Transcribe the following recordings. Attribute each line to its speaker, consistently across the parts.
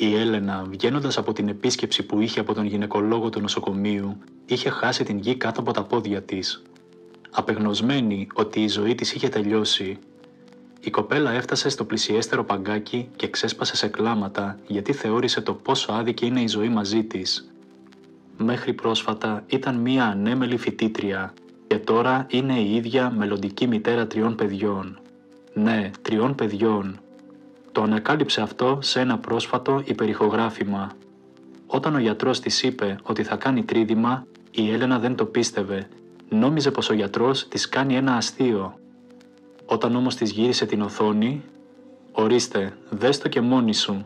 Speaker 1: Η Έλενα, βγαίνοντας από την επίσκεψη που είχε από τον γυναικολόγο του νοσοκομείου, είχε χάσει την γη κάτω από τα πόδια της. Απεγνωσμένη ότι η ζωή της είχε τελειώσει, η κοπέλα έφτασε στο πλησιέστερο παγκάκι και ξέσπασε σε κλάματα γιατί θεώρησε το πόσο άδικη είναι η ζωή μαζί της. Μέχρι πρόσφατα ήταν μία ανέμελη φοιτήτρια και τώρα είναι η ίδια μελλοντική μητέρα 3 παιδιών. Ναι, 3 παιδιών. Το ανακάλυψε αυτό σε ένα πρόσφατο υπερηχογράφημα. Όταν ο γιατρός της είπε ότι θα κάνει τρίδημα, η Έλενα δεν το πίστευε. Νόμιζε πως ο γιατρός της κάνει ένα αστείο. Όταν όμως της γύρισε την οθόνη, «Ορίστε, δες το και μόνη σου.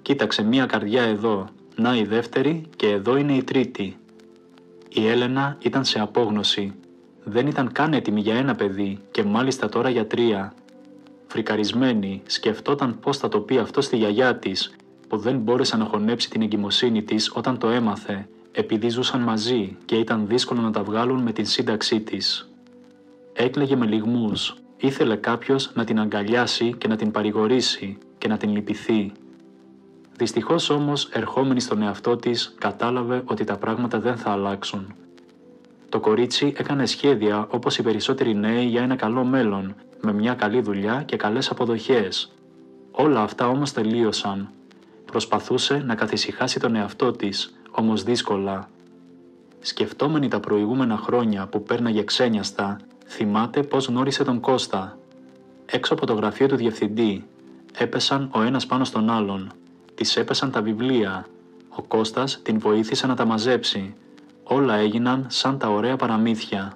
Speaker 1: Κοίταξε μία καρδιά εδώ, να η δεύτερη και εδώ είναι η τρίτη». Η Έλενα ήταν σε απόγνωση. Δεν ήταν καν έτοιμη για ένα παιδί και μάλιστα τώρα για 3. Φρικαρισμένη, σκεφτόταν πώς θα το πει αυτό στη γιαγιά της, που δεν μπόρεσε να χωνέψει την εγκυμοσύνη της όταν το έμαθε, επειδή ζούσαν μαζί και ήταν δύσκολο να τα βγάλουν με την σύνταξή της. Έκλαιγε με λυγμούς. Ήθελε κάποιος να την αγκαλιάσει και να την παρηγορήσει και να την λυπηθεί. Δυστυχώς όμως, ερχόμενη στον εαυτό της, κατάλαβε ότι τα πράγματα δεν θα αλλάξουν. Το κορίτσι έκανε σχέδια όπως οι περισσότεροι νέοι για ένα καλό μέλλον, με μια καλή δουλειά και καλές αποδοχές. Όλα αυτά όμως τελείωσαν. Προσπαθούσε να καθησυχάσει τον εαυτό της, όμως δύσκολα. Σκεφτόμενη τα προηγούμενα χρόνια που πέρναγε ξένιαστα, θυμάται πως γνώρισε τον Κώστα. Έξω από το γραφείο του διευθυντή, έπεσαν ο ένας πάνω στον άλλον. Της έπεσαν τα βιβλία. Ο Κώστας την βοήθησε να τα μαζέψει. Όλα έγιναν σαν τα ωραία παραμύθια.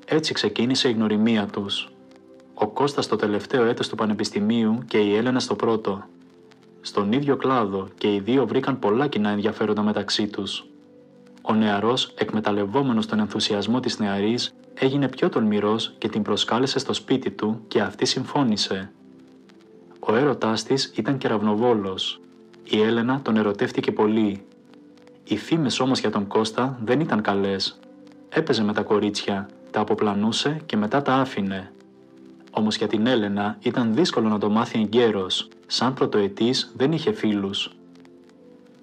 Speaker 1: Έτσι ξεκίνησε η γνωριμία τους. Ο Κώστας στο τελευταίο έτος του πανεπιστημίου και η Έλενα στο πρώτο. Στον ίδιο κλάδο και οι δύο βρήκαν πολλά κοινά ενδιαφέροντα μεταξύ τους. Ο νεαρός, εκμεταλλευόμενος τον ενθουσιασμό της νεαρής, έγινε πιο τολμηρός και την προσκάλεσε στο σπίτι του και αυτή συμφώνησε. Ο έρωτάς της ήταν κεραυνοβόλος. Η Έλενα τον ερωτεύτηκε πολύ. Οι φήμες όμως για τον Κώστα δεν ήταν καλές. Έπαιζε με τα κορίτσια, τα αποπλανούσε και μετά τα άφηνε. Όμως για την Έλενα ήταν δύσκολο να το μάθει εγκαίρος, σαν πρωτοετής δεν είχε φίλους.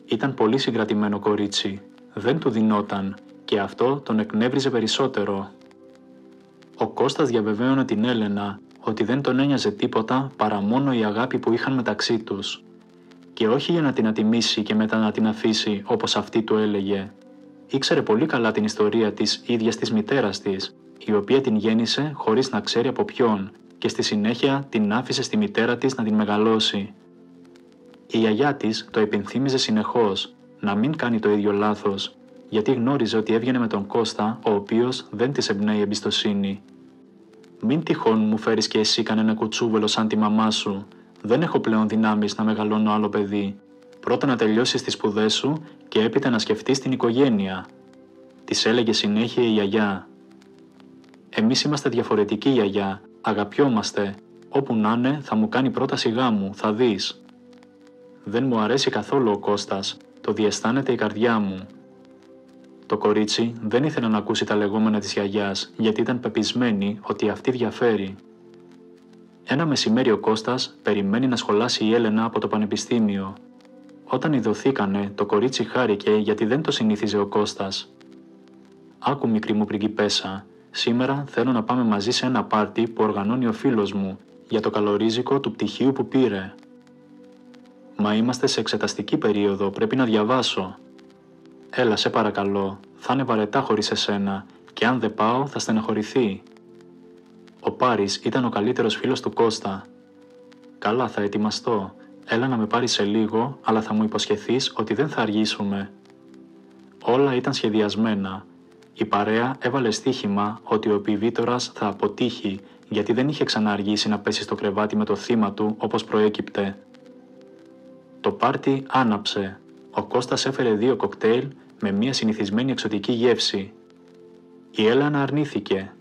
Speaker 1: Ήταν πολύ συγκρατημένο κορίτσι, δεν του δινόταν και αυτό τον εκνεύριζε περισσότερο. Ο Κώστας διαβεβαίωνε την Έλενα ότι δεν τον ένοιαζε τίποτα παρά μόνο η αγάπη που είχαν μεταξύ τους. Και όχι για να την ατιμήσει και μετά να την αφήσει όπως αυτή του έλεγε. Ήξερε πολύ καλά την ιστορία της ίδιας της μητέρας της, η οποία την γέννησε χωρίς να ξέρει από ποιον και στη συνέχεια την άφησε στη μητέρα της να την μεγαλώσει. Η γιαγιά της το επενθύμιζε συνεχώς να μην κάνει το ίδιο λάθος, γιατί γνώριζε ότι έβγαινε με τον Κώστα, ο οποίος δεν της εμπνέει εμπιστοσύνη. «Μην τυχόν μου φέρεις και εσύ κανένα κουτσούβελο σαν τη μαμά σου. Δεν έχω πλέον δυνάμεις να μεγαλώνω άλλο παιδί. Πρώτα να τελειώσεις τις σπουδές σου και έπειτα να σκεφτείς την οικογένεια», της έλεγε συνέχεια η γιαγιά. «Εμείς είμαστε διαφορετικοί, γιαγιά, αγαπιόμαστε. Όπου να είναι θα μου κάνει πρόταση γάμου, θα δεις». «Δεν μου αρέσει καθόλου ο Κώστας, το διαισθάνεται η καρδιά μου». Το κορίτσι δεν ήθελε να ακούσει τα λεγόμενα της γιαγιάς, γιατί ήταν πεπισμένη ότι αυτή διαφέρει. Ένα μεσημέρι ο Κώστας περιμένει να σχολάσει η Έλενα από το πανεπιστήμιο. Όταν ειδωθήκανε, το κορίτσι χάρηκε γιατί δεν το συνήθιζε ο Κώστας. «Άκου, μικρή μου πριγκιπέσα, σήμερα θέλω να πάμε μαζί σε ένα πάρτι που οργανώνει ο φίλος μου για το καλορίζικο του πτυχίου που πήρε». «Μα είμαστε σε εξεταστική περίοδο, πρέπει να διαβάσω». «Έλα, σε παρακαλώ, θα είναι βαρετά χωρίς εσένα και αν δεν πάω θα στεναχωρηθεί». Ο Πάρης ήταν ο καλύτερος φίλος του Κώστα. «Καλά, θα ετοιμαστώ. Έλα να με πάρεις σε λίγο, αλλά θα μου υποσχεθείς ότι δεν θα αργήσουμε». Όλα ήταν σχεδιασμένα. Η παρέα έβαλε στοίχημα ότι ο επιβίτορας θα αποτύχει, γιατί δεν είχε ξανααργήσει να πέσει στο κρεβάτι με το θύμα του όπως προέκυπτε. Το πάρτι άναψε. Ο Κώστας έφερε 2 κοκτέιλ με μια συνηθισμένη εξωτική γεύση. Η Έλενα αρνήθηκε.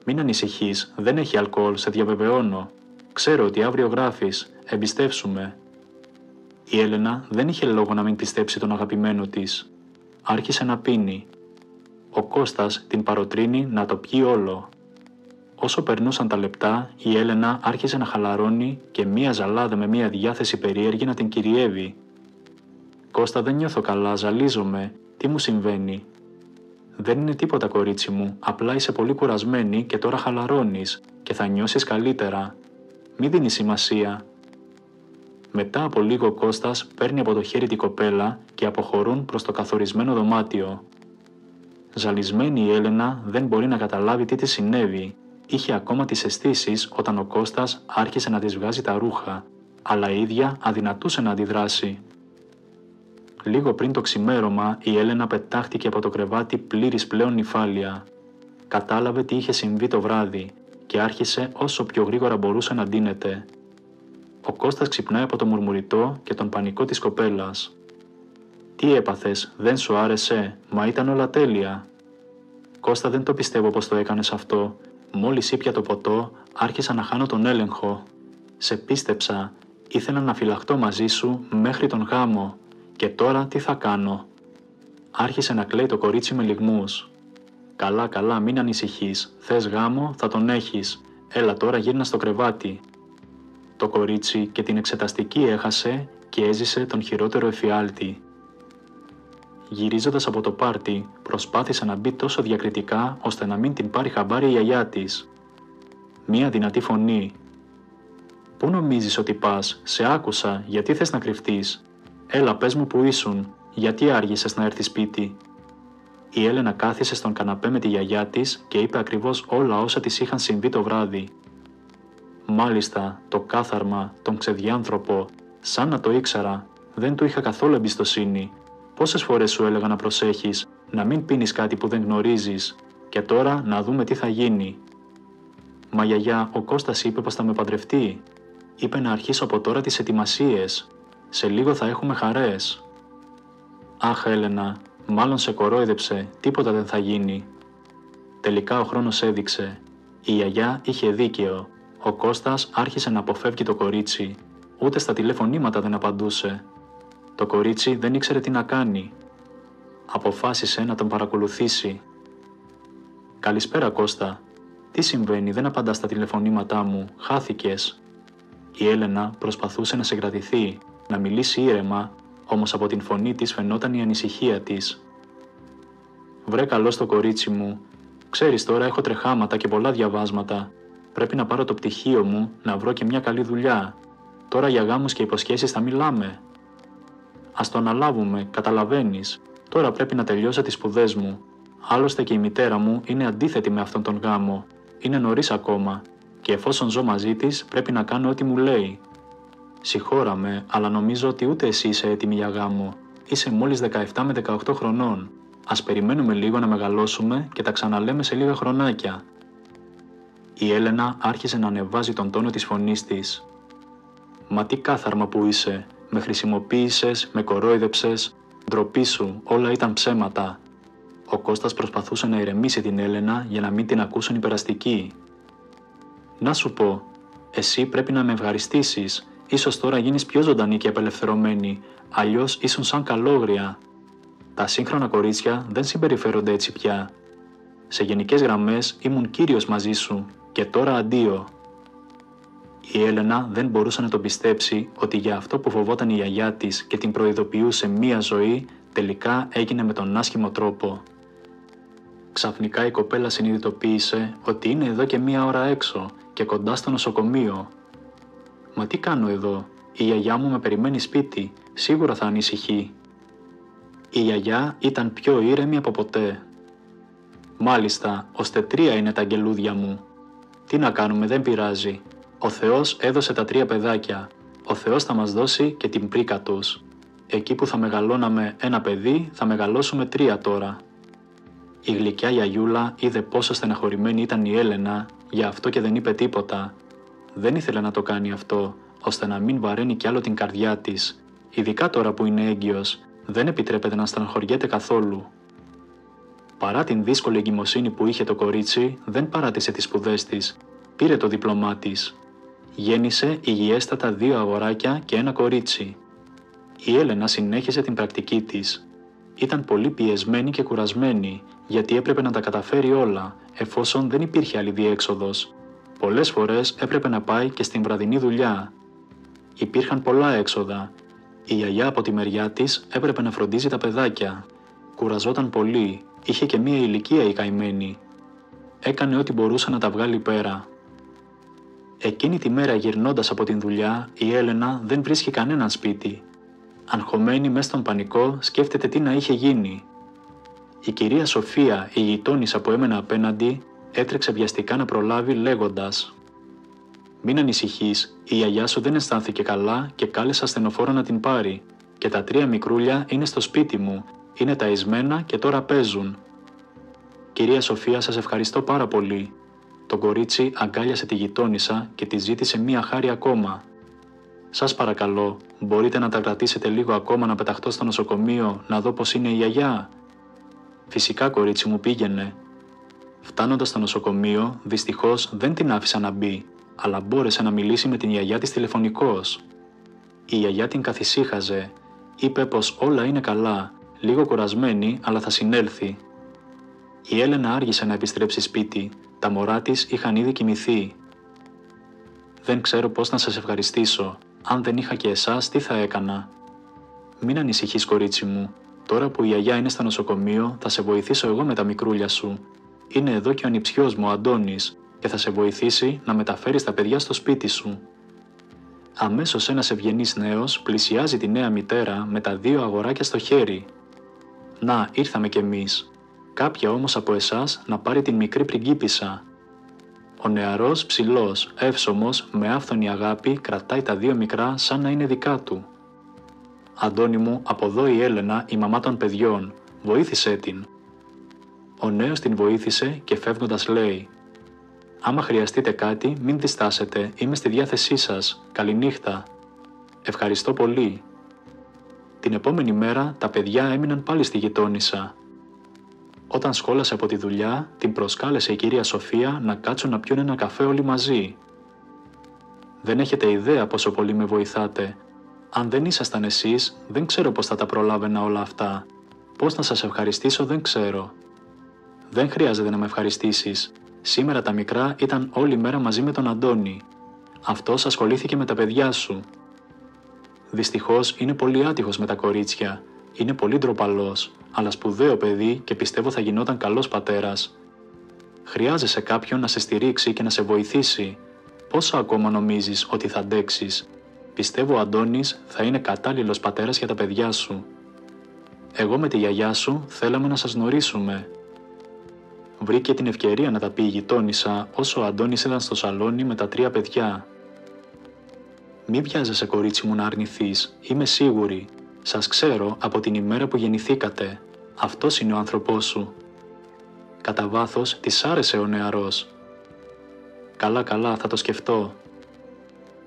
Speaker 1: «Μην ανησυχείς, δεν έχει αλκοόλ, σε διαβεβαιώνω. Ξέρω ότι αύριο γράφεις, εμπιστεύσουμε». Η Έλενα δεν είχε λόγο να μην πιστέψει τον αγαπημένο της. Άρχισε να πίνει. Ο Κώστας την παροτρύνει να το πιει όλο. Όσο περνούσαν τα λεπτά, η Έλενα άρχισε να χαλαρώνει και μία ζαλάδα με μία διάθεση περίεργη να την κυριεύει. «Κώστα, δεν νιώθω καλά, ζαλίζομαι. Τι μου συμβαίνει?» «Δεν είναι τίποτα, κορίτσι μου, απλά είσαι πολύ κουρασμένη και τώρα χαλαρώνεις και θα νιώσεις καλύτερα. Μη δίνεις σημασία». Μετά από λίγο ο Κώστας παίρνει από το χέρι την κοπέλα και αποχωρούν προς το καθορισμένο δωμάτιο. Ζαλισμένη η Έλενα δεν μπορεί να καταλάβει τι της συνέβη. Είχε ακόμα τις αισθήσεις όταν ο Κώστας άρχισε να της βγάζει τα ρούχα, αλλά η ίδια αδυνατούσε να αντιδράσει. Λίγο πριν το ξημέρωμα, η Έλενα πετάχτηκε από το κρεβάτι πλήρης πλέον νηφάλια. Κατάλαβε τι είχε συμβεί το βράδυ και άρχισε όσο πιο γρήγορα μπορούσε να ντύνεται. Ο Κώστας ξυπνάει από το μουρμουριτό και τον πανικό της κοπέλας. «Τι έπαθες, δεν σου άρεσε, μα ήταν όλα τέλεια». «Κώστα, δεν το πιστεύω πως το έκανες αυτό. Μόλις ήπια το ποτό, άρχισα να χάνω τον έλεγχο. Σε πίστεψα, ήθελα να φυλαχτώ μαζί σου μέχρι τον γάμο. Και τώρα τι θα κάνω?» Άρχισε να κλαίει το κορίτσι με λυγμούς. «Καλά, καλά, μην ανησυχείς. Θες γάμο, θα τον έχεις. Έλα τώρα, γύρνα στο κρεβάτι». Το κορίτσι και την εξεταστική έχασε και έζησε τον χειρότερο εφιάλτη. Γυρίζοντας από το πάρτι, προσπάθησε να μπει τόσο διακριτικά ώστε να μην την πάρει χαμπάρι η γιαγιά της. Μία δυνατή φωνή. «Πού νομίζεις ότι πας, σε άκουσα, γιατί θες να κρυφτείς? Έλα, πες μου που ήσουν, γιατί άργησες να έρθεις σπίτι?» Η Έλενα κάθισε στον καναπέ με τη γιαγιά της και είπε ακριβώς όλα όσα της είχαν συμβεί το βράδυ. «Μάλιστα, το κάθαρμα, τον ξεδιάνθρωπο, σαν να το ήξερα, δεν του είχα καθόλου εμπιστοσύνη. Πόσες φορές σου έλεγα να προσέχεις, να μην πίνεις κάτι που δεν γνωρίζεις, και τώρα να δούμε τι θα γίνει». «Μα γιαγιά, ο Κώστας είπε πως θα με παντρευτεί. Είπε να αρχίσω από τώρα τις ετοιμασίες. Σε λίγο θα έχουμε χαρές». «Αχ, Έλενα, μάλλον σε κορόιδεψε, τίποτα δεν θα γίνει». Τελικά ο χρόνος έδειξε. Η γιαγιά είχε δίκαιο. Ο Κώστας άρχισε να αποφεύγει το κορίτσι. Ούτε στα τηλεφωνήματα δεν απαντούσε. Το κορίτσι δεν ήξερε τι να κάνει. Αποφάσισε να τον παρακολουθήσει. «Καλησπέρα, Κώστα. Τι συμβαίνει, δεν απαντάς στα τηλεφωνήματά μου, χάθηκες?» Η Έλενα προσπαθούσε να συγκρατηθεί, να μιλήσει ήρεμα, όμως από την φωνή της φαινόταν η ανησυχία της. «Βρε καλώς το κορίτσι μου. Ξέρεις, τώρα έχω τρεχάματα και πολλά διαβάσματα. Πρέπει να πάρω το πτυχίο μου, να βρω και μια καλή δουλειά. Τώρα για γάμους και υποσχέσεις θα μιλάμε. Ας το αναλάβουμε, καταλαβαίνεις. Τώρα πρέπει να τελειώσω τις σπουδές μου. Άλλωστε και η μητέρα μου είναι αντίθετη με αυτόν τον γάμο. Είναι νωρίς ακόμα. Και εφόσον ζω μαζί της, πρέπει να κάνω ό,τι μου λέει. Συγχώρα με, αλλά νομίζω ότι ούτε εσύ είσαι έτοιμη για γάμο. Είσαι μόλις 17 με 18 χρονών. Ας περιμένουμε λίγο να μεγαλώσουμε και τα ξαναλέμε σε λίγα χρονάκια». Η Έλενα άρχισε να ανεβάζει τον τόνο της φωνής της. «Μα τι κάθαρμα που είσαι. Με χρησιμοποίησες, με κορόιδεψες. Ντροπή σου, όλα ήταν ψέματα». Ο Κώστας προσπαθούσε να ηρεμήσει την Έλενα για να μην την ακούσουν οι περαστικοί. «Να σου πω, εσύ πρέπει να με ευχαριστήσεις. Ίσως τώρα γίνεις πιο ζωντανή και απελευθερωμένη, αλλιώς ήσουν σαν καλόγρια. Τα σύγχρονα κορίτσια δεν συμπεριφέρονται έτσι πια. Σε γενικές γραμμές ήμουν κύριος μαζί σου και τώρα αντίο». Η Έλενα δεν μπορούσε να το πιστέψει ότι για αυτό που φοβόταν η γιαγιά της και την προειδοποιούσε μία ζωή, τελικά έγινε με τον άσχημο τρόπο. Ξαφνικά η κοπέλα συνειδητοποίησε ότι είναι εδώ και μία ώρα έξω και κοντά στο νοσοκομείο. «Μα τι κάνω εδώ, η γιαγιά μου με περιμένει σπίτι, σίγουρα θα ανησυχεί». Η γιαγιά ήταν πιο ήρεμη από ποτέ. «Μάλιστα, ώστε 3 είναι τα αγγελούδια μου. Τι να κάνουμε, δεν πειράζει. Ο Θεός έδωσε τα 3 παιδάκια. Ο Θεός θα μας δώσει και την πρίκα τους. Εκεί που θα μεγαλώναμε ένα παιδί, θα μεγαλώσουμε 3 τώρα». Η γλυκιά γιαγιούλα είδε πόσο στεναχωρημένη ήταν η Έλενα, γι' αυτό και δεν είπε τίποτα. Δεν ήθελε να το κάνει αυτό, ώστε να μην βαραίνει κι άλλο την καρδιά της. Ειδικά τώρα που είναι έγκυος, δεν επιτρέπεται να στεναχωριέται καθόλου. Παρά την δύσκολη εγκυμοσύνη που είχε το κορίτσι, δεν παράτησε τις σπουδές της. Πήρε το δίπλωμά της. Γέννησε υγιέστατα 2 αγοράκια και 1 κορίτσι. Η Έλενα συνέχισε την πρακτική της. ήταν πολύ πιεσμένη και κουρασμένη, γιατί έπρεπε να τα καταφέρει όλα, εφόσον δεν υπήρχε άλλη διέξοδος. Πολλές φορές έπρεπε να πάει και στην βραδινή δουλειά. Υπήρχαν πολλά έξοδα. Η γιαγιά από τη μεριά της έπρεπε να φροντίζει τα παιδάκια. Κουραζόταν πολύ, είχε και μία ηλικία η καημένη. Έκανε ό,τι μπορούσε να τα βγάλει πέρα. Εκείνη τη μέρα γυρνώντας από την δουλειά, η Έλενα δεν βρίσκει κανέναν σπίτι. Αγχωμένη μες στον πανικό, σκέφτεται τι να είχε γίνει. Η κυρία Σοφία, η γειτόνισσα που έμενε απέναντι, έτρεξε βιαστικά να προλάβει λέγοντας: «Μην ανησυχείς, η γιαγιά σου δεν αισθάνθηκε καλά και κάλεσα ασθενοφόρο να την πάρει. Και τα 3 μικρούλια είναι στο σπίτι μου, είναι ταισμένα και τώρα παίζουν». «Κυρία Σοφία, σας ευχαριστώ πάρα πολύ». Το κορίτσι αγκάλιασε τη γειτόνισσα και τη ζήτησε μία χάρη ακόμα. «Σας παρακαλώ, μπορείτε να τα κρατήσετε λίγο ακόμα να πεταχτώ στο νοσοκομείο να δω πως είναι η γιαγιά?» «Φυσικά, κορίτσι μου, πήγαινε». Φτάνοντας στο νοσοκομείο, δυστυχώς δεν την άφησα να μπει, αλλά μπόρεσε να μιλήσει με την γιαγιά της τηλεφωνικώς. Η γιαγιά την καθησύχαζε, είπε πως όλα είναι καλά, λίγο κουρασμένη, αλλά θα συνέλθει. Η Έλενα άργησε να επιστρέψει σπίτι, τα μωρά της είχαν ήδη κοιμηθεί. «Δεν ξέρω πώς να σας ευχαριστήσω, αν δεν είχα και εσάς τι θα έκανα?» «Μην ανησυχείς, κορίτσι μου, τώρα που η γιαγιά είναι στο νοσοκομείο θα σε βοηθήσω εγώ με τα μικρούλια σου. Είναι εδώ και ο ανιψιός μου, ο Αντώνης, και θα σε βοηθήσει να μεταφέρεις τα παιδιά στο σπίτι σου». Αμέσως ένας ευγενής νέος πλησιάζει τη νέα μητέρα με τα 2 αγοράκια στο χέρι. «Να, ήρθαμε κι εμείς. Κάποια όμως από εσάς να πάρει την μικρή πριγκίπισσα». Ο νεαρός, ψηλός, εύσωμος, με άφθονη αγάπη κρατάει τα 2 μικρά σαν να είναι δικά του. «Αντώνη μου, από εδώ η Έλενα, η μαμά των παιδιών. Βοήθησέ την». Ο νέος την βοήθησε και φεύγοντας λέει: «Άμα χρειαστείτε κάτι, μην διστάσετε, είμαι στη διάθεσή σας. Καληνύχτα». «Ευχαριστώ πολύ». Την επόμενη μέρα τα παιδιά έμειναν πάλι στη γειτόνισσα. Όταν σχόλασε από τη δουλειά, την προσκάλεσε η κυρία Σοφία να κάτσουν να πιούν ένα καφέ όλοι μαζί. «Δεν έχετε ιδέα πόσο πολύ με βοηθάτε. Αν δεν ήσασταν εσείς, δεν ξέρω πώς θα τα προλάβαινα όλα αυτά. Πώς να σας ευχαριστήσω δεν ξέρω». «Δεν χρειάζεται να με ευχαριστήσεις. Σήμερα τα μικρά ήταν όλη μέρα μαζί με τον Αντώνη. Αυτός ασχολήθηκε με τα παιδιά σου». «Δυστυχώς είναι πολύ άτυχος με τα κορίτσια. Είναι πολύ ντροπαλός, αλλά σπουδαίο παιδί και πιστεύω θα γινόταν καλός πατέρας. Χρειάζεσαι κάποιον να σε στηρίξει και να σε βοηθήσει. Πόσο ακόμα νομίζεις ότι θα αντέξεις? Πιστεύω ο Αντώνης θα είναι κατάλληλος πατέρας για τα παιδιά σου. Εγώ με τη γιαγιά σου θέλαμε να σας γνωρίσουμε». Βρήκε την ευκαιρία να τα πει η γειτόνισσα όσο ο Αντώνης ήταν στο σαλόνι με τα 3 παιδιά. «Μη βιάζεσαι, κορίτσι μου, να αρνηθείς. Είμαι σίγουρη. Σας ξέρω από την ημέρα που γεννηθήκατε. Αυτός είναι ο άνθρωπός σου». Κατά βάθος της άρεσε ο νεαρός. «Καλά, καλά, θα το σκεφτώ».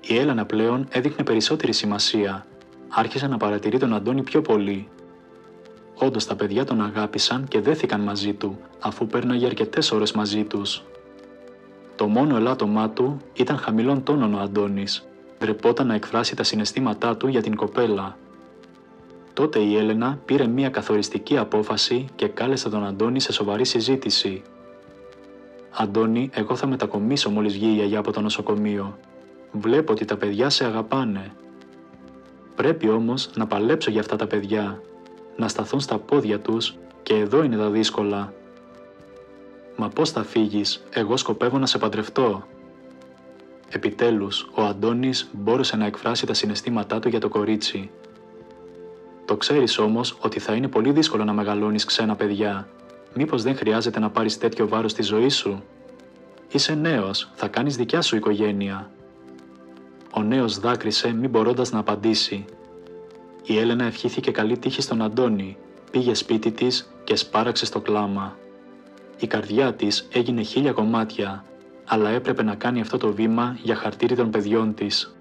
Speaker 1: Η Έλενα πλέον έδειχνε περισσότερη σημασία. Άρχισε να παρατηρεί τον Αντώνη πιο πολύ. Όντως τα παιδιά τον αγάπησαν και δέθηκαν μαζί του, αφού πέρναγε αρκετές ώρες μαζί τους. Το μόνο ελάττωμά του ήταν χαμηλών τόνων ο Αντώνης. Ντρεπόταν να εκφράσει τα συναισθήματά του για την κοπέλα. Τότε η Έλενα πήρε μια καθοριστική απόφαση και κάλεσε τον Αντώνη σε σοβαρή συζήτηση. «Αντώνη, εγώ θα μετακομίσω μόλις βγει η γιαγιά από το νοσοκομείο. Βλέπω ότι τα παιδιά σε αγαπάνε. Πρέπει όμως να παλέψω για αυτά τα παιδιά, να σταθούν στα πόδια τους και εδώ είναι τα δύσκολα». «Μα πώς θα φύγεις, εγώ σκοπεύω να σε παντρευτώ». Επιτέλους, ο Αντώνης μπόρεσε να εκφράσει τα συναισθήματά του για το κορίτσι. «Το ξέρεις όμως ότι θα είναι πολύ δύσκολο να μεγαλώνεις ξένα παιδιά. Μήπως δεν χρειάζεται να πάρεις τέτοιο βάρος στη ζωή σου? Είσαι νέος, θα κάνεις δικιά σου οικογένεια». Ο νέος δάκρυσε μη μπορώντας να απαντήσει. Η Έλενα ευχήθηκε καλή τύχη στον Αντώνη, πήγε σπίτι της και σπάραξε στο κλάμα. Η καρδιά της έγινε 1000 κομμάτια, αλλά έπρεπε να κάνει αυτό το βήμα για χαρτίρι των παιδιών της.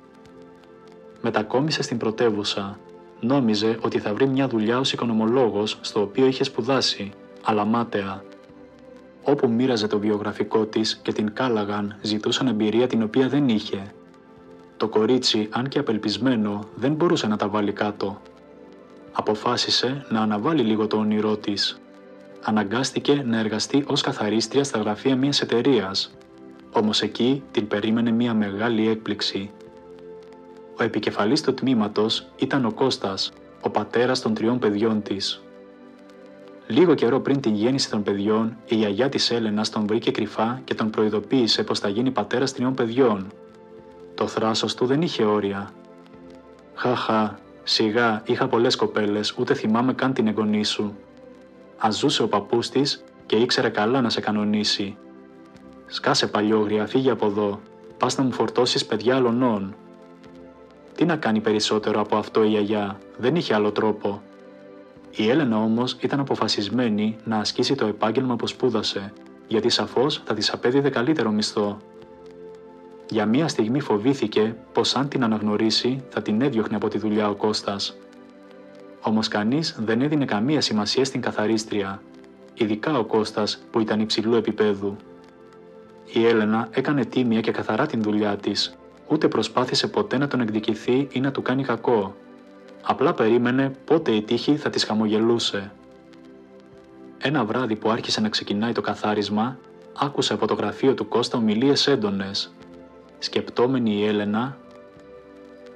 Speaker 1: Μετακόμισε στην πρωτεύουσα. Νόμιζε ότι θα βρει μια δουλειά ως οικονομολόγος στο οποίο είχε σπουδάσει, αλλά μάταια. Όπου μοίραζε το βιογραφικό της και την κάλαγαν, ζητούσαν εμπειρία την οποία δεν είχε. Το κορίτσι, αν και απελπισμένο, δεν μπορούσε να τα βάλει κάτω. Αποφάσισε να αναβάλει λίγο το όνειρό της. Αναγκάστηκε να εργαστεί ως καθαρίστρια στα γραφεία μιας εταιρείας. Όμως εκεί την περίμενε μια μεγάλη έκπληξη. Ο επικεφαλής του τμήματος ήταν ο Κώστας, ο πατέρας των 3 παιδιών της. Λίγο καιρό πριν την γέννηση των παιδιών, η γιαγιά της Έλενας τον βρήκε κρυφά και τον προειδοποίησε πως θα γίνει πατέρας 3 παιδιών. Το θράσος του δεν είχε όρια. «Χαχα, σιγά, είχα πολλές κοπέλες, ούτε θυμάμαι καν την εγγονή σου». Ας ζούσε ο παππούς της και ήξερε καλά να σε κανονίσει. «Σκάσε παλιόγρια, φύγε από εδώ, πας να μου φορτώσεις παιδιά αλωνών». Τι να κάνει περισσότερο από αυτό η γιαγιά, δεν είχε άλλο τρόπο. Η Έλενα όμως ήταν αποφασισμένη να ασκήσει το επάγγελμα που σπούδασε, γιατί σαφώς θα της απέδιδε καλύτερο μισθό. Για μία στιγμή φοβήθηκε πως αν την αναγνωρίσει θα την έδιωχνε από τη δουλειά ο Κώστας. Όμως κανείς δεν έδινε καμία σημασία στην καθαρίστρια, ειδικά ο Κώστας που ήταν υψηλού επίπεδου. Η Έλενα έκανε τίμια και καθαρά την δουλειά της, ούτε προσπάθησε ποτέ να τον εκδικηθεί ή να του κάνει κακό. Απλά περίμενε πότε η τύχη θα της χαμογελούσε. Ένα βράδυ που άρχισε να ξεκινάει το καθάρισμα, άκουσε από το γραφείο του Κώστα ομιλίες έντονες. Σκεπτόμενη η Έλενα,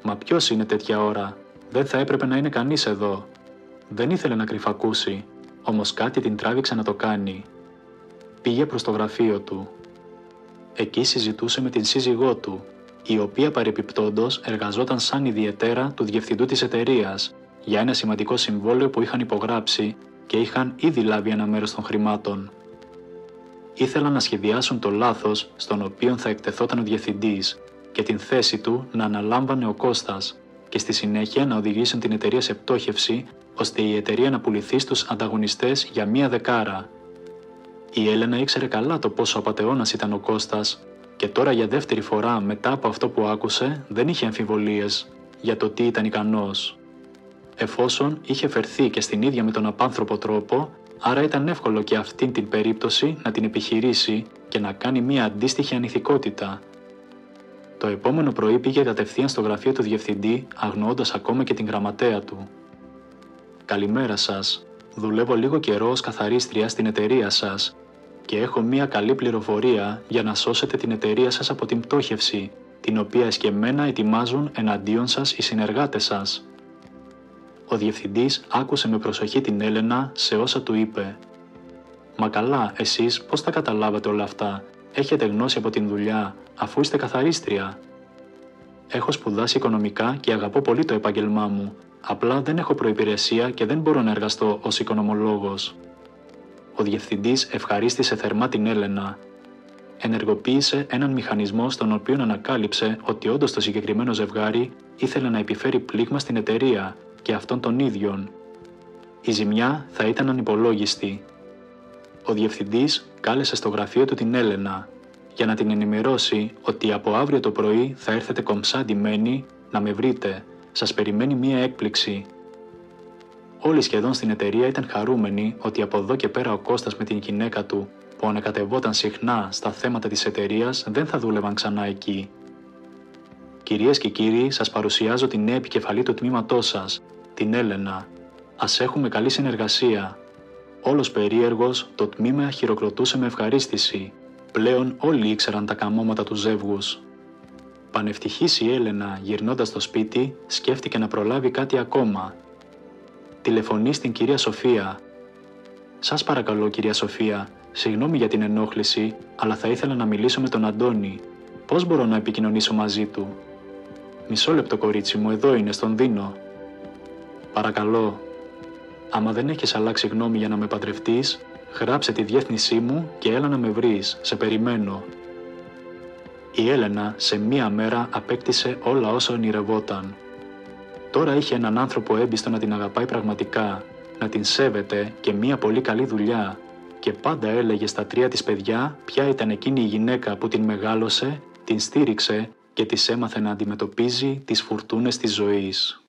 Speaker 1: «Μα ποιος είναι τέτοια ώρα, δεν θα έπρεπε να είναι κανείς εδώ». Δεν ήθελε να κρυφακούσει, όμως κάτι την τράβηξε να το κάνει. Πήγε προς το γραφείο του. Εκεί συζητούσε με την σύζυγό του, η οποία παρεπιπτόντως εργαζόταν σαν ιδιαιτέρα του διευθυντού της εταιρείας για ένα σημαντικό συμβόλαιο που είχαν υπογράψει και είχαν ήδη λάβει ένα μέρος των χρημάτων. Ήθελαν να σχεδιάσουν το λάθος στον οποίο θα εκτεθόταν ο διευθυντής και την θέση του να αναλάμβανε ο Κώστας και στη συνέχεια να οδηγήσουν την εταιρεία σε πτώχευση ώστε η εταιρεία να πουληθεί στους ανταγωνιστές για 1 10. Η Έλενα ήξερε καλά το πόσο απατεώνας ήταν ο Κώστας και τώρα για δεύτερη φορά μετά από αυτό που άκουσε δεν είχε αμφιβολίες για το τι ήταν ικανός. Εφόσον είχε φερθεί και στην ίδια με τον απάνθρωπο τρόπο, άρα ήταν εύκολο και αυτήν την περίπτωση να την επιχειρήσει και να κάνει μια αντίστοιχη ανηθικότητα. Το επόμενο πρωί πήγε κατευθείαν στο γραφείο του διευθυντή, αγνοώντας ακόμα και την γραμματέα του. «Καλημέρα σας. Δουλεύω λίγο καιρό ως καθαρίστρια στην εταιρεία σας και έχω μια καλή πληροφορία για να σώσετε την εταιρεία σας από την πτώχευση, την οποία εσκεμμένα ετοιμάζουν εναντίον σας οι συνεργάτες σας». Ο διευθυντής άκουσε με προσοχή την Έλενα σε όσα του είπε. «Μα καλά, εσείς πώς τα καταλάβατε όλα αυτά, έχετε γνώση από την δουλειά, αφού είστε καθαρίστρια». «Έχω σπουδάσει οικονομικά και αγαπώ πολύ το επάγγελμά μου, απλά δεν έχω προϋπηρεσία και δεν μπορώ να εργαστώ ως οικονομολόγος». Ο διευθυντής ευχαρίστησε θερμά την Έλενα. Ενεργοποίησε έναν μηχανισμό στον οποίο ανακάλυψε ότι όντως το συγκεκριμένο ζευγάρι ήθελε να επιφέρει πλήγμα στην εταιρεία και αυτόν τον ίδιον. Η ζημιά θα ήταν ανυπολόγιστη. Ο διευθυντής κάλεσε στο γραφείο του την Έλενα για να την ενημερώσει ότι από αύριο το πρωί θα έρθετε κομψά ντυμένοι να με βρείτε, σας περιμένει μία έκπληξη. Όλοι σχεδόν στην εταιρεία ήταν χαρούμενοι ότι από εδώ και πέρα ο Κώστας με την γυναίκα του, που ανακατευόταν συχνά στα θέματα της εταιρείας, δεν θα δούλευαν ξανά εκεί. «Κυρίες και κύριοι, σας παρουσιάζω την νέα επικεφαλή του τμήματός σας, την Έλενα. Ας έχουμε καλή συνεργασία». Όλος περίεργος, το τμήμα χειροκροτούσε με ευχαρίστηση. Πλέον όλοι ήξεραν τα καμώματα του ζεύγους. Πανευτυχής η Έλενα, γυρνώντας στο σπίτι, σκέφτηκε να προλάβει κάτι ακόμα. Τηλεφωνεί στην κυρία Σοφία. «Σας παρακαλώ, κυρία Σοφία, συγγνώμη για την ενόχληση, αλλά θα ήθελα να μιλήσω με τον Αντώνη. Πώς μπορώ να επικοινωνήσω μαζί του?» «Μισό λεπτό, κορίτσι μου, εδώ είναι, στον δίνω». «Παρακαλώ. Άμα δεν έχεις αλλάξει γνώμη για να με παντρευτείς, γράψε τη διεύθυνσή μου και έλα να με βρεις, σε περιμένω». Η Έλενα σε μία μέρα απέκτησε όλα όσα ονειρευόταν. Τώρα είχε έναν άνθρωπο έμπιστο να την αγαπάει πραγματικά, να την σέβεται και μία πολύ καλή δουλειά και πάντα έλεγε στα 3 της παιδιά ποια ήταν εκείνη η γυναίκα που την μεγάλωσε, την στήριξε και της έμαθε να αντιμετωπίζει τις φουρτούνες της ζωής.